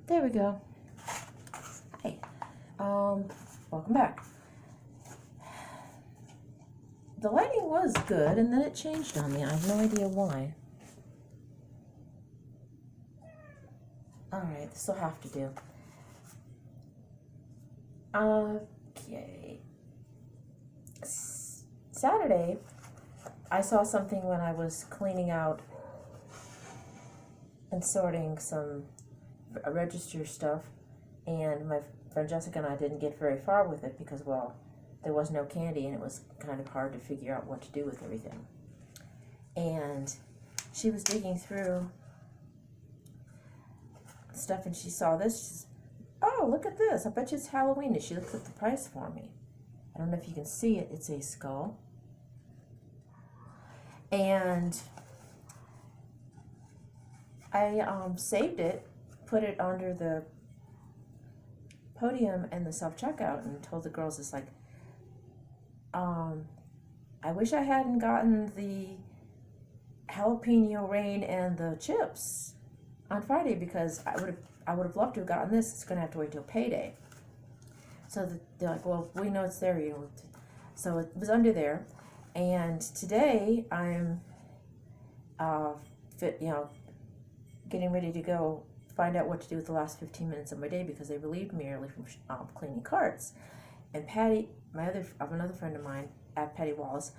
There we go. Hi. Welcome back. The lighting was good, and then it changed on me. I have no idea why. Alright, this will have to do. Okay. Saturday, I saw something when I was cleaning out and sorting some register stuff, and my friend Jessica and I didn't get very far with it because, well, there was no candy and it was kind of hard to figure out what to do with everything. And she was digging through stuff and she saw this. She says, "Oh, look at this. I bet you it's Halloween." And she looked at the price for me. I don't know if you can see it. It's a skull. And I saved it, put it under the podium and the self-checkout, and told the girls, it's like, I wish I hadn't gotten the jalapeno rain and the chips on Friday, because I would have loved to have gotten this. It's going to have to wait till payday. So they're like, well, we know it's there, you know. So it was under there, and today I'm getting ready to go find out what to do with the last 15 minutes of my day, because they relieved me early from cleaning carts. And Patty, another friend of mine, at Patty Wallace,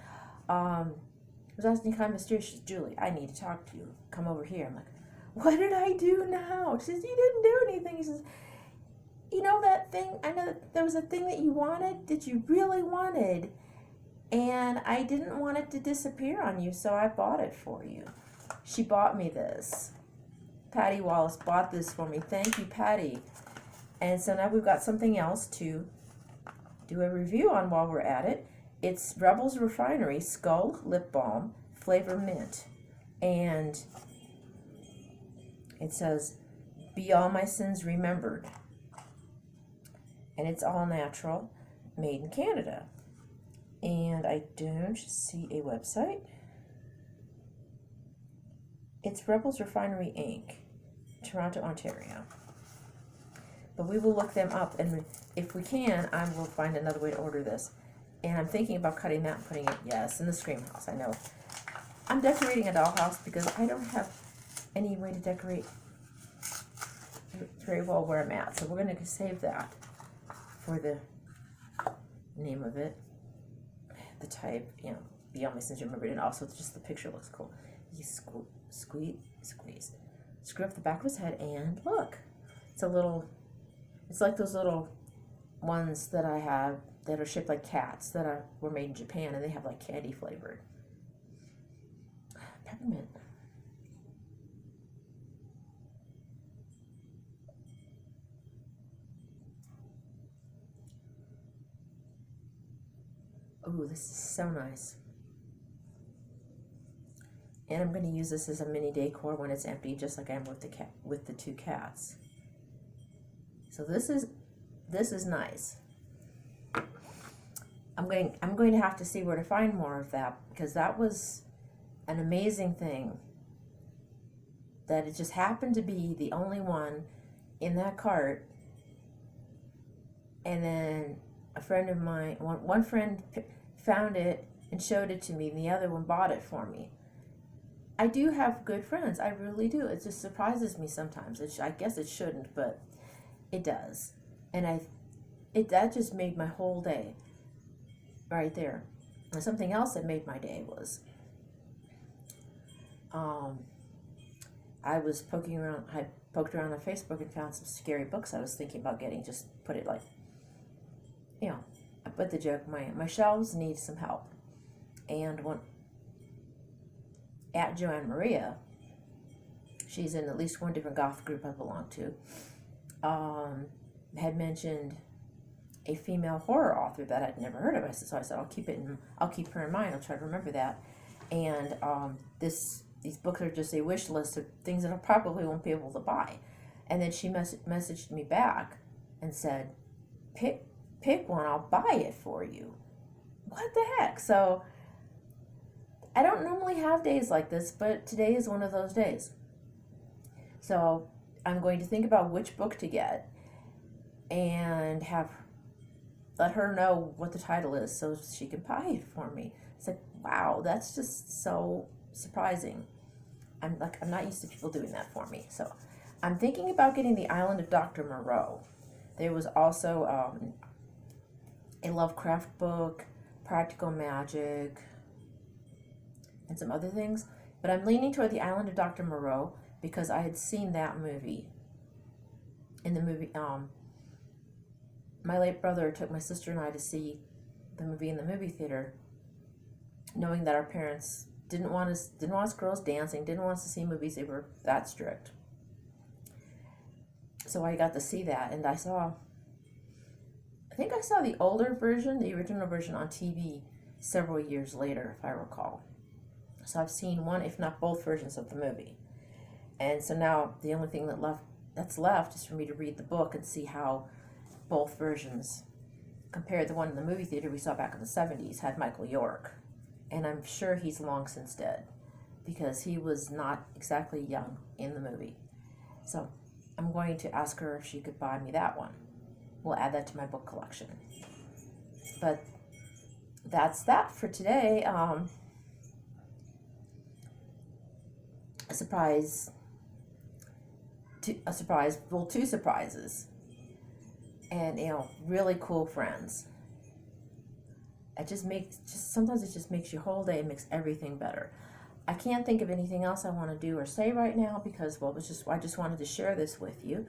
was asking kind of mysterious, "Julie, I need to talk to you. Come over here." I'm like, "What did I do now?" She says, "You didn't do anything." He says, "You know that thing? I know that there was a thing that you wanted, that you really wanted, and I didn't want it to disappear on you, so I bought it for you." She bought me this. Patty Wallace bought this for me. Thank you, Patty. And so now we've got something else to do a review on while we're at it. It's Rebel's Refinery Skull Lip Balm, flavor mint. And it says, "Be all my sins remembered." And it's all natural, made in Canada. And I don't see a website. It's Rebel's Refinery Inc., Toronto, Ontario. But we will look them up, and if we can, I will find another way to order this. And I'm thinking about cutting that and putting it, yes, in the Scream House. I know. I'm decorating a dollhouse because I don't have any way to decorate very well where I'm at. So we're going to save that for the name of it. The type, Be All My Sins Remembered, and also just the picture looks cool. You squeeze. Screw up the back of his head, and look. It's like those little ones that I have that are shaped like cats that were made in Japan, and they have like candy flavored. Peppermint. Ooh, this is so nice. And I'm going to use this as a mini decor when it's empty, just like I am with the two cats. So this is nice. I'm going to have to see where to find more of that, because that was an amazing thing. That it just happened to be the only one in that cart. And then a friend of mine, one friend found it and showed it to me, and the other one bought it for me. I do have good friends. I really do. It just surprises me sometimes. I guess it shouldn't, but it does. And that just made my whole day right there. And something else that made my day was I was poking around. I poked around on Facebook and found some scary books I was thinking about getting. Just put it like, I put the joke, my shelves need some help. And at Joanne Maria, she's in at least one different goth group I belong to, had mentioned a female horror author that I'd never heard of. So I said, I'll keep her in mind. I'll try to remember that. And these books are just a wish list of things that I probably won't be able to buy. And then she messaged me back and said, pick one, I'll buy it for you. What the heck? So I don't normally have days like this, but today is one of those days. So I'm going to think about which book to get and let her know what the title is so she can buy it for me. It's like, wow, that's just so surprising. I'm not used to people doing that for me. So I'm thinking about getting The Island of Dr. Moreau. There was also a Lovecraft book, Practical Magic, and some other things. But I'm leaning toward The Island of Dr. Moreau because I had seen that movie. In the movie, my late brother took my sister and I to see the movie in the movie theater, knowing that our parents didn't want us girls dancing, didn't want us to see movies. They were that strict. So I got to see that, and I think I saw the older version, the original version on TV several years later, if I recall. So I've seen one, if not both versions of the movie. And so now the only thing that's left is for me to read the book and see how both versions compared. The one in the movie theater we saw back in the 70s had Michael York. And I'm sure he's long since dead because he was not exactly young in the movie. So I'm going to ask her if she could buy me that one. We'll add that to my book collection. But that's that for today. Two surprises. And, really cool friends. Sometimes it just makes your whole day, it makes everything better. I can't think of anything else I want to do or say right now because, I just wanted to share this with you.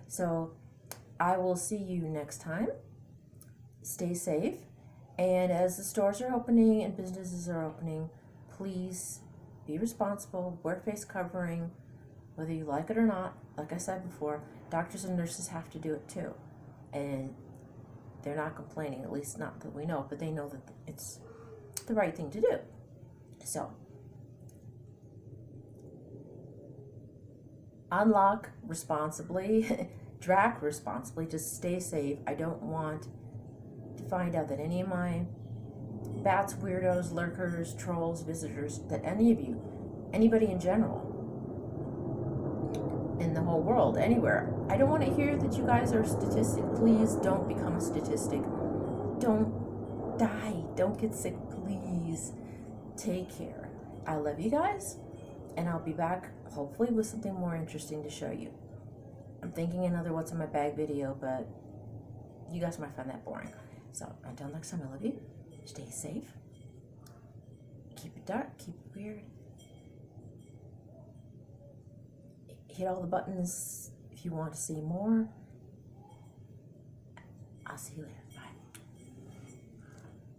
So I will see you next time. Stay safe. And as the stores are opening and businesses are opening, please be responsible, wear face covering, whether you like it or not. Like I said before, doctors and nurses have to do it too. And they're not complaining, at least not that we know, but they know that it's the right thing to do. So, unlock responsibly, drac responsibly, just stay safe. I don't want to find out that any of my bats, weirdos, lurkers, trolls, visitors, that anybody in general, in the whole world, anywhere. I don't want to hear that you guys are a statistic. Please don't become a statistic. Don't die. Don't get sick. Please take care. I love you guys, and I'll be back hopefully with something more interesting to show you. I'm thinking another what's in my bag video, but you guys might find that boring. So until next time, I love you. Stay safe. Keep it dark. Keep it weird. Hit all the buttons if you want to see more. I'll see you later. Bye.